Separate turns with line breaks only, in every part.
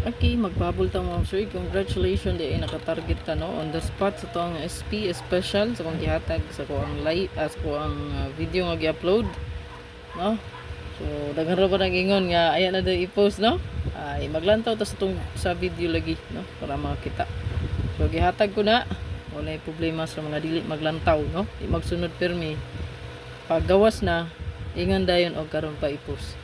Okay, magpahabol ta mo sir. Congratulations di ay nakatarget ka no on the spot sa tuang SP special sa kong gihatag sa ko ang live as ko ang video nga gi-upload no. So daghan ra ba nang ingon nga aya na daw i-post no. Ay maglantaw ta sa tong sa video lagi no para makita. So gihatag ko na walay problema sa mga dili maglantaw no. Di magsunod permi. Pag gawas na ingon dayon og karon pa i-post.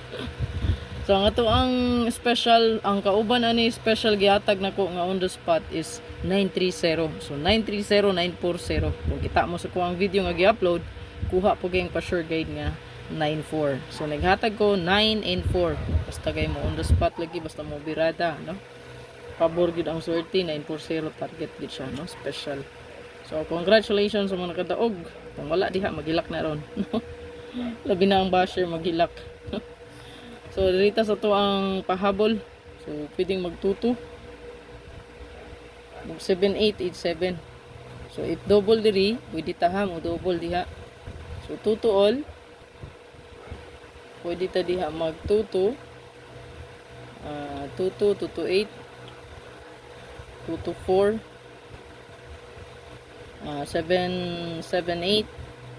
So ang ato ang special, ang kauban ani special gihatag nako nga on the spot is 930. So 930940. Kung kita mo sa kuang video nga gi-upload, kuha po kayong pa-sure guide nga 94. So naghatag ko 9 and 4. Basta kay mo on the spot lagi basta mo birada, no? Pabor gid ang swerte 940 target gid siya, no? Special. So congratulations sa mga nakadaog. Kung wala diha magilak na ron, no? Labi na ang basher magilak. So dito sa to ang pahabol. So pwedeng magtuto. Mag 7887. So if double diri, pwede taham o double diha. So tuto all. Pwede ta diha magtuto. Tuto 8. Tuto 4. 778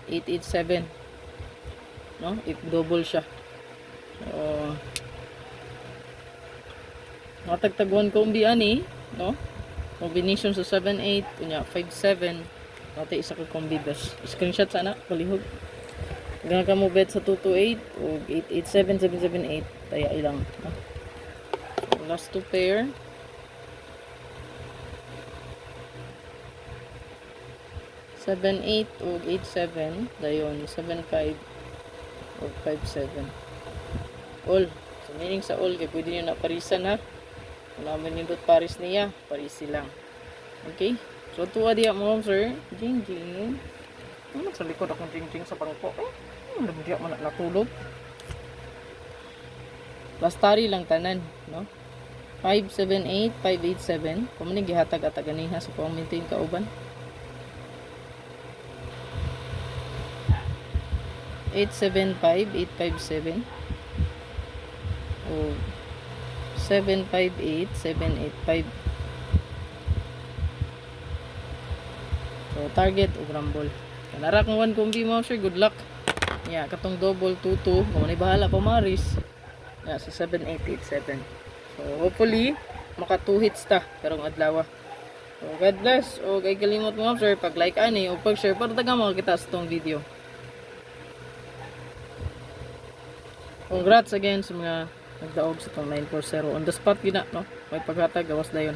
887. No? If double siya. So, matagtaguan ko umbi ani, no? Combination sa 78, kunya 57, natin isa ka combi best. Screenshot sana, palihog. Ganyan ka mo bet sa 228 o 887, 778, taya ilang. No? So, last two pair. Seven, 8 o 8-7, dayon 7-5 o 5-7. All. So meaning sa all kay pwede nyo na parisan ha. Kung naman yung dot paris niya, paris silang. Okay? So tuwa diya mo sir. Jing jing. Ano sa likod akong jing jing sa bangko? Alam diya man natulog. Bastari lang tanan, no? 578 587. Kung man gihatag at ganiha sa pang maintain kauban. 875 857 o 758 785. So target o rumble. Kanara kung 1 combi mo sir, good luck. Yeah, katong double 22, kung may bahala pa maris. Yeah, sa 7887. So hopefully maka 2 hits ta karong adlaw. So God bless. O kay kalimot mo sir pag like ani o pag share para taga makakita sa tong video. Congrats again sa mga nagdaog sa tong 940 on the spot gina no. May paghatag gawas dayon.